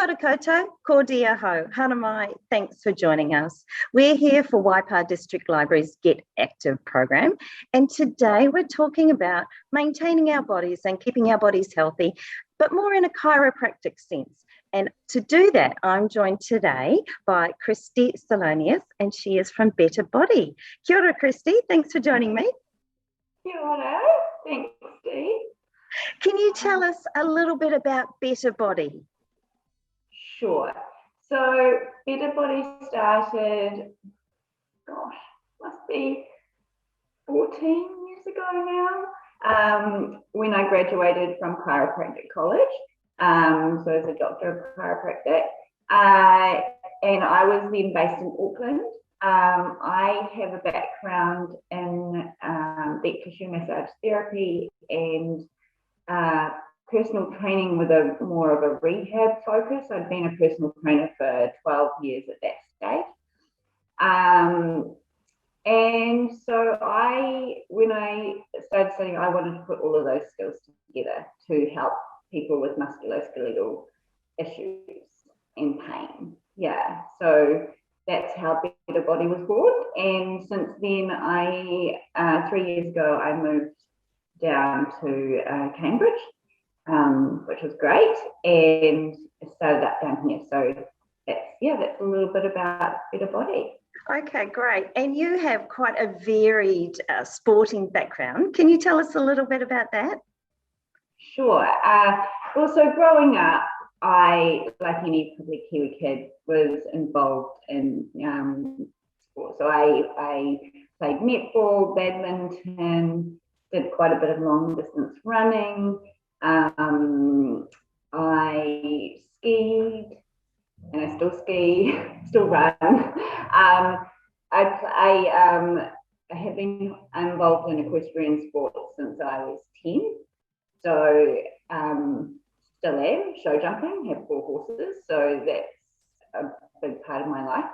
Kia ora koutou, ko dia ho, hanamai, thanks for joining us. We're here for Waipa District Library's Get Active program, and today we're talking about maintaining our bodies and keeping our bodies healthy, but more in a chiropractic sense. And to do that, I'm joined today by Kristi Salonius, and she is from BETTABODY. Kia ora, Kristi, thanks for joining me. Kia ora, thanks, Steve. Can you tell us a little bit about BETTABODY? Sure. So BETTABODY started, must be 14 years ago now, when I graduated from chiropractic college. So as a doctor of chiropractic, and I was then based in Auckland. I have a background in deep tissue massage therapy and personal training with a more of a rehab focus. I'd been a personal trainer for 12 years at that stage. And so when I started studying, I wanted to put all of those skills together to help people with musculoskeletal issues and pain. Yeah, so that's how BETTABODY was born. And since then, 3 years ago, I moved down to Cambridge, which was great, and started up down here. So that's a little bit about BETTABODY. Okay, great. And you have quite a varied sporting background. Can you tell us a little bit about that? Sure. Well, so growing up, I, like any probably Kiwi kid, was involved in sport. So I played netball, badminton, did quite a bit of long distance running. I skied, and I still ski, still run. I have been involved in equestrian sports since I was 10. So still am, show jumping, have 4 horses, so that's a big part of my life.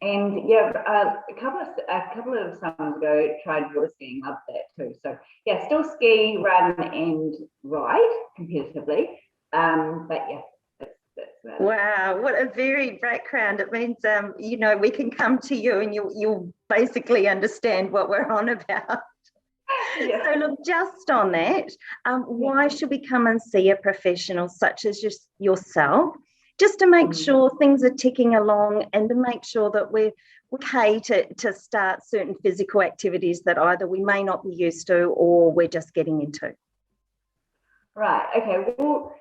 And yeah, a couple of summers ago, tried water skiing, loved that too. So yeah, still ski, run, and ride competitively. But yeah, that's wow, what a varied background. It means we can come to you and you'll basically understand what we're on about. Yeah. So look, just on that, why should we come and see a professional such as yourself, just to make sure things are ticking along and to make sure that we're okay to start certain physical activities that either we may not be used to or we're just getting into? Right, okay, well,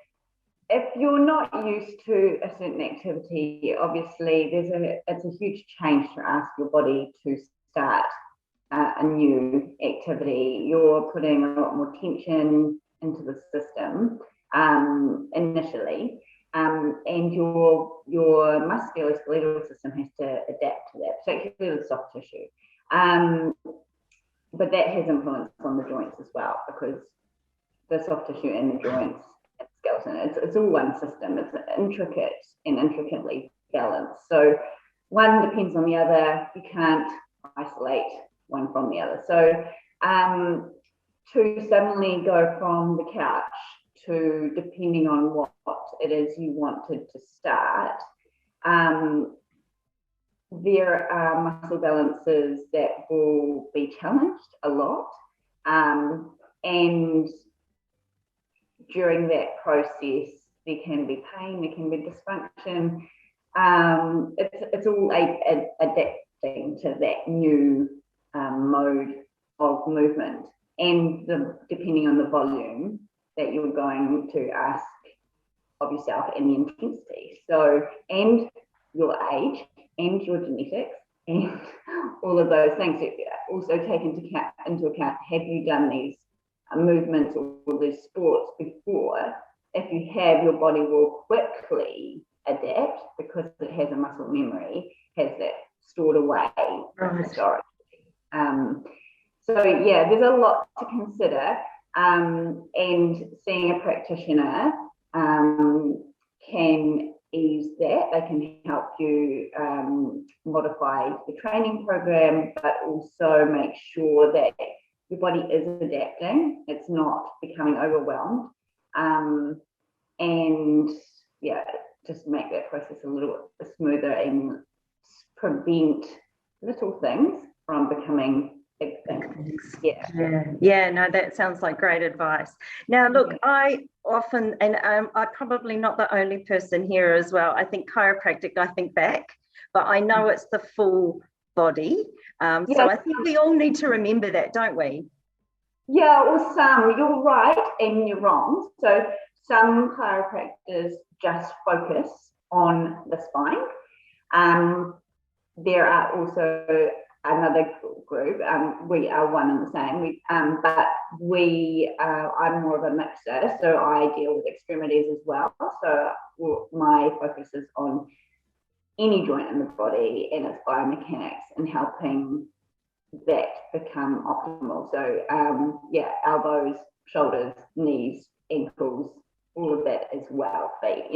if you're not used to a certain activity, obviously it's a huge change to ask your body to start a new activity. You're putting a lot more tension into the system initially, and your musculoskeletal system has to adapt to that, particularly the soft tissue. But that has influence on the joints as well, because the soft tissue and the joints and skeleton, it's all one system. It's intricate and intricately balanced. So one depends on the other. You can't isolate one from the other. So to suddenly go from the couch to, depending on what it is you wanted to start, there are muscle balances that will be challenged a lot, and during that process there can be pain, there can be dysfunction. It's all adapting to that new mode of movement, and depending on the volume that you're going to ask of yourself and the intensity. So, and your age and your genetics and all of those things. Also take into account, have you done these movements or these sports before? If you have, your body will quickly adapt because it has a muscle memory, has that stored away historically. So yeah, there's a lot to consider, and seeing a practitioner can ease that. They can help you modify the training program, but also make sure that your body is adapting. It's not becoming overwhelmed. and yeah, just make that process a little smoother and prevent little things from becoming big things. Yeah, no, that sounds like great advice. Now look, I often, and I'm probably not the only person here as well, I think chiropractic, I think back, but I know it's the full body. So I think we all need to remember that, don't we? Yeah, or some, you're right and you're wrong. So some chiropractors just focus on the spine. There are also another group. We are one and the same. I'm more of a mixer, so I deal with extremities as well. So my focus is on any joint in the body and its biomechanics and helping that become optimal. So elbows, shoulders, knees, ankles, all of that as well, feet,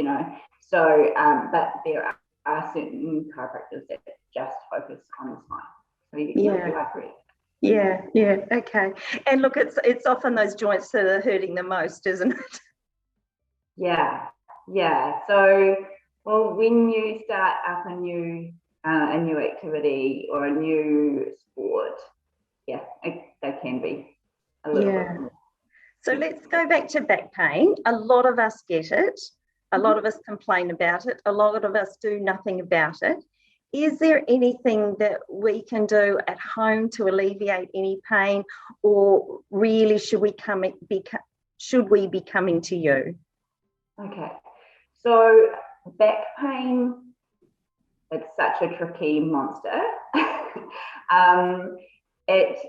So, but there are certain chiropractors that just focus on the spine. So you agree. Yeah, okay. And look, it's often those joints that are hurting the most, isn't it? Yeah. So, well, when you start up a new activity or a new sport, they can be a little bit more. So let's go back to back pain. A lot of us get it. A lot of us complain about it. A lot of us do nothing about it. Is there anything that we can do at home to alleviate any pain, or really should we be coming to you? Okay, so back pain, it's such a tricky monster. It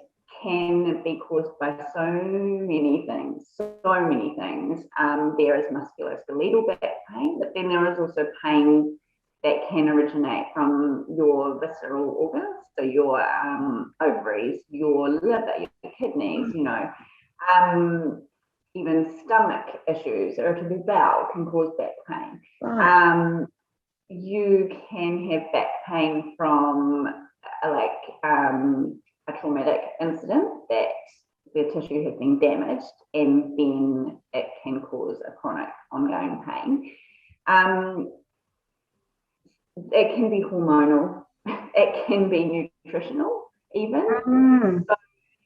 can be caused by so many things. There is musculoskeletal back pain, but then there is also pain that can originate from your visceral organs, so your ovaries, your liver, your kidneys, even stomach issues, irritable bowel can cause back pain. Right. You can have back pain from a traumatic incident that the tissue has been damaged, and then it can cause a chronic ongoing pain. It can be hormonal, it can be nutritional even. So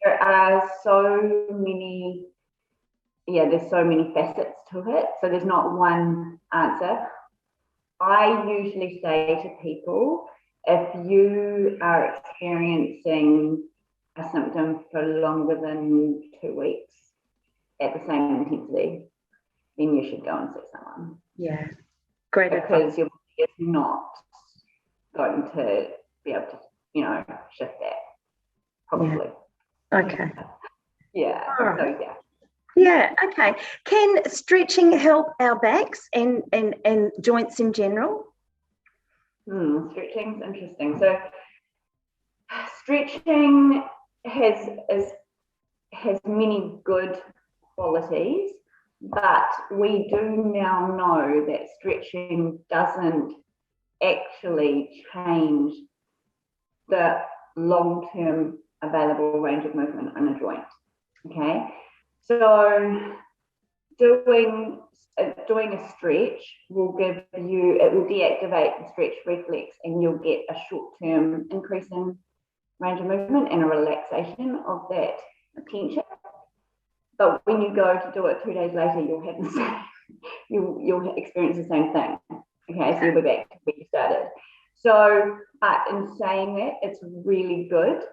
there are so many, there's so many facets to it. So there's not one answer. I usually say to people, if you are experiencing a symptom for longer than 2 weeks at the same intensity, then you should go and see someone. Yeah, great. Because your body is not going to be able to, shift that probably. Yeah. Okay. Yeah. Right. So yeah. Yeah, okay. Can stretching help our backs and joints in general? Stretching is interesting. So stretching has many good qualities, but we do now know that stretching doesn't actually change the long-term available range of movement on a joint. Okay, so doing a stretch will deactivate the stretch reflex, and you'll get a short-term increase in range of movement and a relaxation of that tension. But when you go to do it 2 days later, you'll have the same, you'll experience the same thing. Okay, so you'll be back to where you started. So, in saying that, it's really good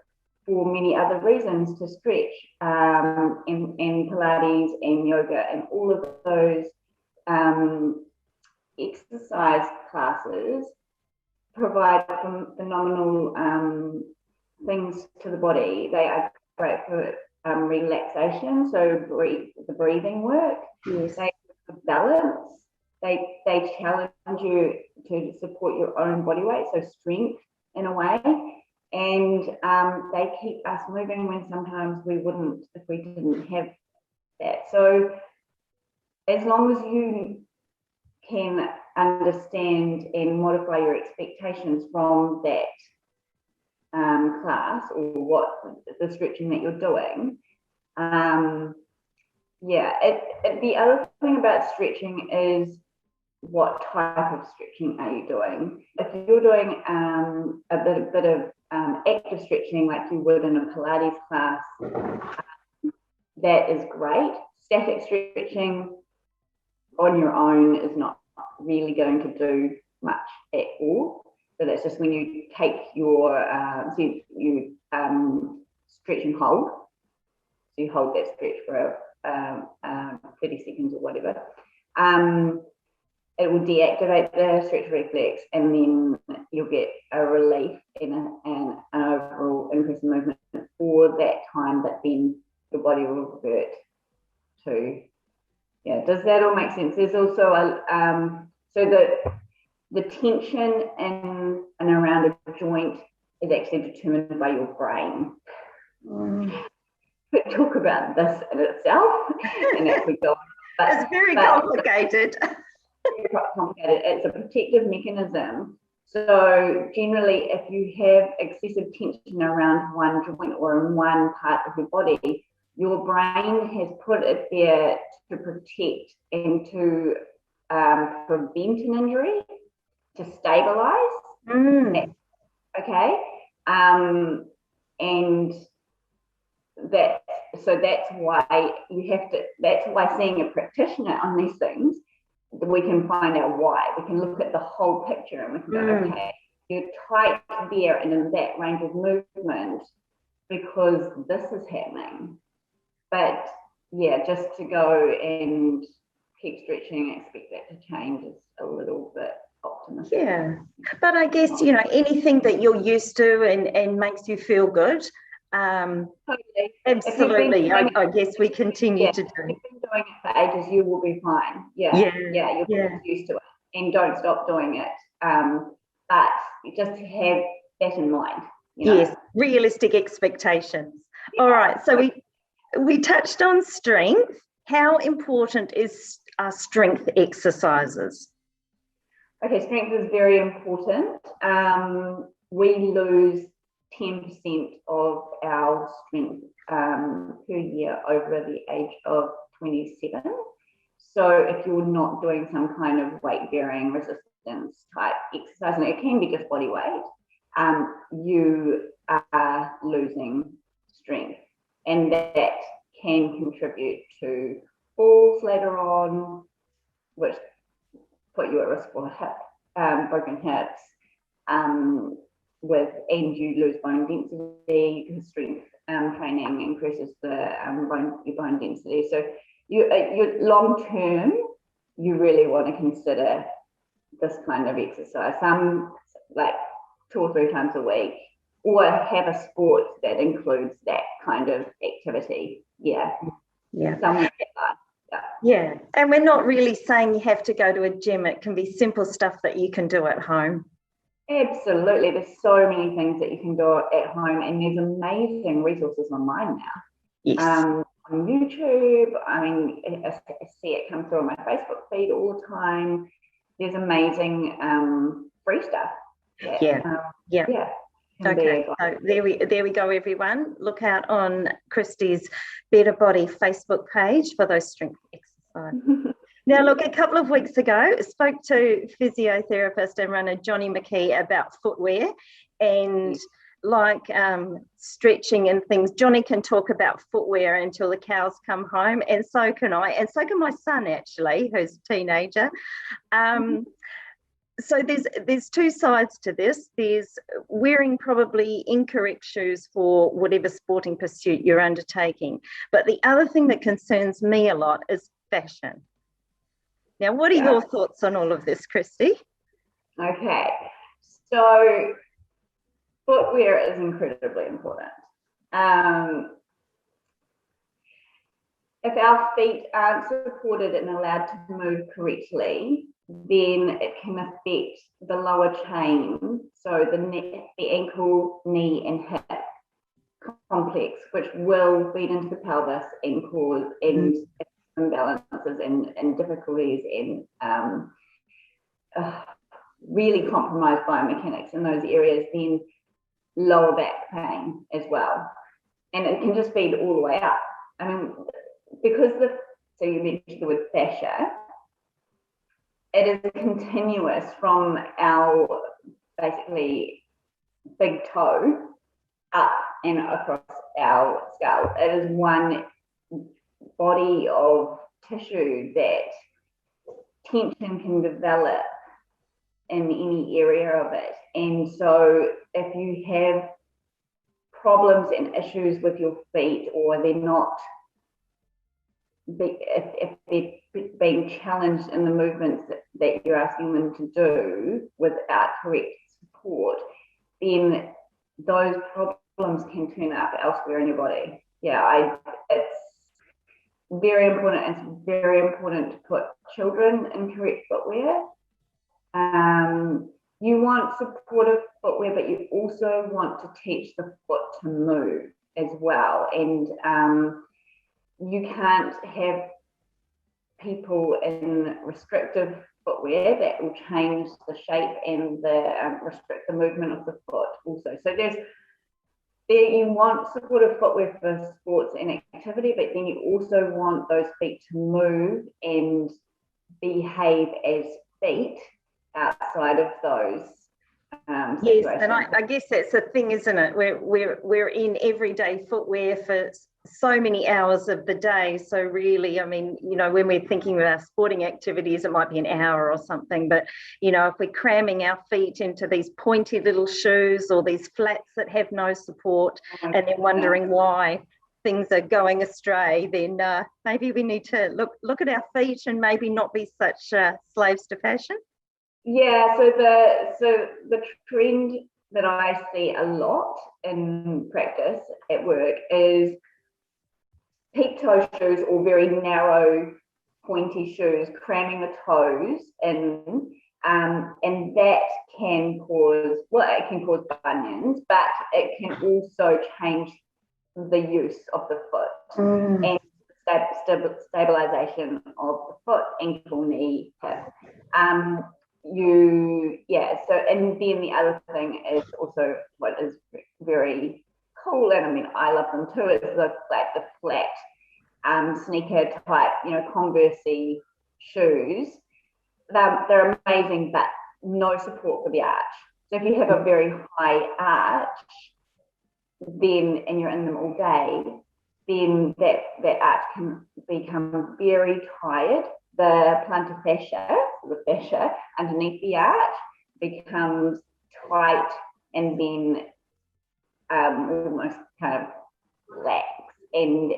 for many other reasons to stretch, and Pilates and yoga and all of those exercise classes provide phenomenal things to the body. They are great for relaxation, so the breathing work. Yes. They balance. They challenge you to support your own body weight, so strength in a way, and they keep us moving when sometimes we wouldn't if we didn't have that. So as long as you can understand and modify your expectations from that class or what the stretching that you're doing, Yeah, the other thing about stretching is what type of stretching are you doing? If you're doing a bit of active stretching like you would in a Pilates class, that is great. Static stretching on your own is not really going to do much at all. So that's just when you take your you stretch and hold. So you hold that stretch for 30 seconds or whatever. It will deactivate the stretch reflex, and then you'll get a relief and an overall increase in movement for that time, but then your body will revert to, yeah. Does that all make sense? There's also a, so the tension in and around a joint is actually determined by your brain. We talk about this in itself, and as we go, but it's very complicated. Very complicated. It's a protective mechanism. So generally, if you have excessive tension around one joint or in one part of your body, your brain has put it there to protect and to prevent an injury, to stabilize. Okay, and that's why you have to. That's why seeing a practitioner on these things, we can find out why. We can look at the whole picture and we can go, okay, you're tight there and in that range of movement because this is happening. But yeah, just to go and keep stretching and expect that to change is a little bit optimistic. Yeah, but I guess, you know, anything that you're used to and makes you feel good, totally. Absolutely. I guess we continue to do. If you've been doing it for ages, you will be fine. You're used to it, and don't stop doing it. But just to have that in mind. You know? Yes, realistic expectations. Yeah. All right. So we touched on strength. How important is strength exercises? Okay, strength is very important. We lose 10% of our strength per year over the age of 27. So if you're not doing some kind of weight bearing resistance type exercise, and it can be just body weight, you are losing strength, and that can contribute to falls later on, which put you at risk for broken hips, and you lose bone density because strength training increases the your bone density. So you long term, you really want to consider this kind of exercise, like 2 or 3 times a week, or have a sport that includes that kind of activity. Yeah. Yeah, and we're not really saying you have to go to a gym. It can be simple stuff that you can do at home. Absolutely. There's so many things that you can do at home, and there's amazing resources online now. Yes. On YouTube, I mean, I see it come through on my Facebook feed all the time. There's amazing free stuff. Okay, so there we go, everyone. Look out on Kristi's Better Body Facebook page for those strength exercises. Now, look, a couple of weeks ago, I spoke to physiotherapist and runner Johnny McKee about footwear and like stretching and things. Johnny can talk about footwear until the cows come home, and so can I, and so can my son, actually, who's a teenager. So there's 2 sides to this. There's wearing probably incorrect shoes for whatever sporting pursuit you're undertaking. But the other thing that concerns me a lot is fashion. Now, what are your thoughts on all of this, Kristi? Okay, so footwear is incredibly important. If our feet aren't supported and allowed to move correctly, then it can affect the lower chain, so the ankle, knee, and hip complex, which will feed into the pelvis and cause imbalances and difficulties and really compromised biomechanics in those areas, then lower back pain as well. And it can just feed all the way up. I mean, because so you mentioned the word fascia, it is continuous from our basically big toe up and across our skull. It is one body of tissue that tension can develop in any area of it. And so if you have problems and issues with your feet, or they're not, if they're being challenged in the movements that you're asking them to do without correct support, then those problems can turn up elsewhere in your body. Yeah, it's very important. It's very important to put children in correct footwear. You want supportive footwear, but you also want to teach the foot to move as well. And you can't have people in restrictive footwear that will change the shape and restrict the movement of the foot also. So you want supportive footwear for sports and activity, but then you also want those feet to move and behave as feet outside of those yes, and I guess that's the thing, isn't it? We're in everyday footwear for so many hours of the day. So really, I mean, you know, when we're thinking of our sporting activities, it might be an hour or something. But, you know, if we're cramming our feet into these pointy little shoes or these flats that have no support, and then wondering why things are going astray, then maybe we need to look at our feet and maybe not be such slaves to fashion. Yeah, so the trend that I see a lot in practice at work is peak toe shoes, or very narrow, pointy shoes, cramming the toes in, and that can cause, well, it can cause bunions, but it can also change the use of the foot and stabilization of the foot, ankle, knee, hip. So, and then the other thing is also what is very cool, and I mean, I love them too, is the flat sneaker type, you know, Converse-y shoes. They're amazing, but no support for the arch. So if you have a very high arch, then, and you're in them all day, then that arch can become very tired. The plantar fascia, the fascia underneath the arch, becomes tight and then almost kind of lax, and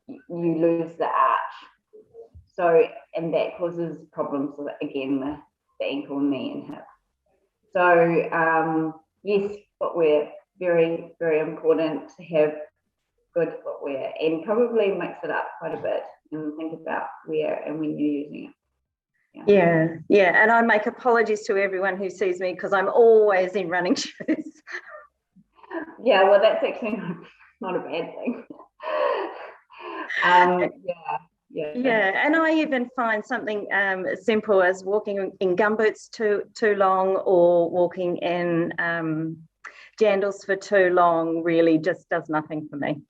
you lose the arch. So, and that causes problems with, again, the ankle, knee, and hip. So, yes, footwear, very, very important to have good footwear, and probably mix it up quite a bit and think about where and when you're using it. Yeah. And I make apologies to everyone who sees me because I'm always in running shoes. Yeah, well, that's actually not a bad thing. Yeah, and I even find something simple as walking in gumboots too long, or walking in jandals for too long really just does nothing for me.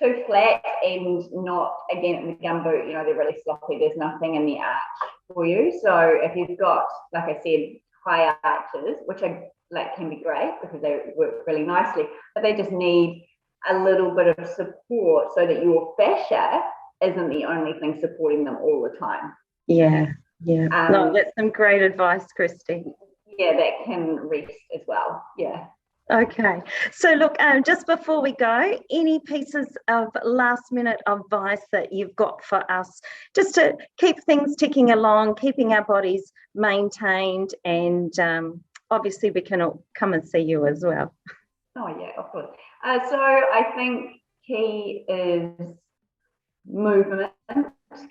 Too flat and not, again, in the gumboot, you know, they're really sloppy. There's nothing in the arch for you. So if you've got, like I said, high arches, which are like can be great because they work really nicely, but they just need a little bit of support so that your fascia isn't the only thing supporting them all the time. Yeah. No, that's some great advice, Kristi. Yeah, that can rest as well. Yeah. Okay, so look, just before we go, any pieces of last minute advice that you've got for us just to keep things ticking along, keeping our bodies maintained, and obviously we can all come and see you as well. Oh yeah, of course. So I think key is movement,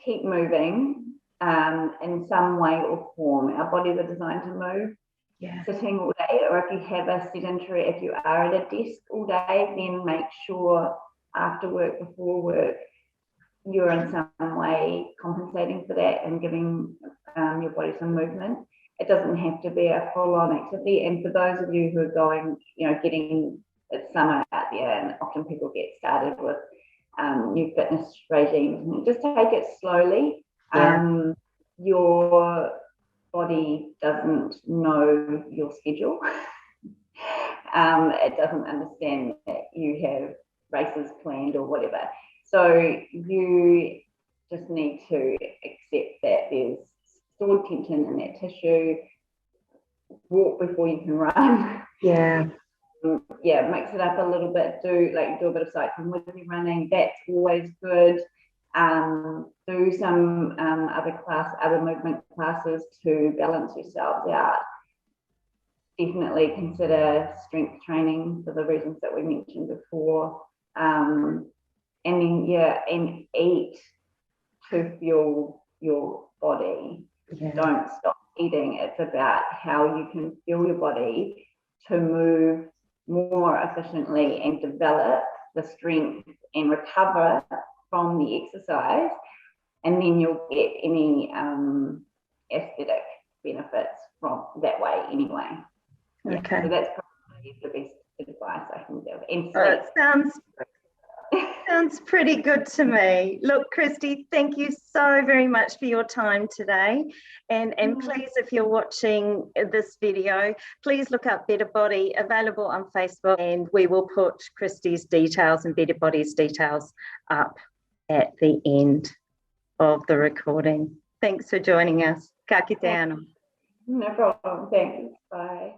keep moving in some way or form. Our bodies are designed to move. Yeah. Sitting all day, or if you have a sedentary, if you are at a desk all day, then make sure after work, before work, you're in some way compensating for that and giving your body some movement. It doesn't have to be a full-on activity. And for those of you who are going, you know, it's summer out there, and often people get started with new fitness regimes. Just take it slowly. Yeah. Your body doesn't know your schedule. It doesn't understand that you have races planned or whatever. So you just need to accept that there's stored tension in that tissue. Walk before you can run. Yeah. Yeah, mix it up a little bit. Do a bit of cycling with me running. That's always good. Do some other movement classes to balance yourselves out. Definitely consider strength training for the reasons that we mentioned before. And then, and eat to fuel your body. Yeah. Don't stop eating. It's about how you can fuel your body to move more efficiently and develop the strength and recover from the exercise, and then you'll get any aesthetic benefits from that way anyway. Yeah, Okay. so that's probably the best advice I can give. And it sounds pretty good to me. Look, Kristi, thank you so very much for your time today. And please, if you're watching this video, please look up Better Body, available on Facebook, and we will put Kristi's details and Better Body's details up at the end of the recording. Thanks for joining us. Ka kite anō. No problem. Thanks. Bye.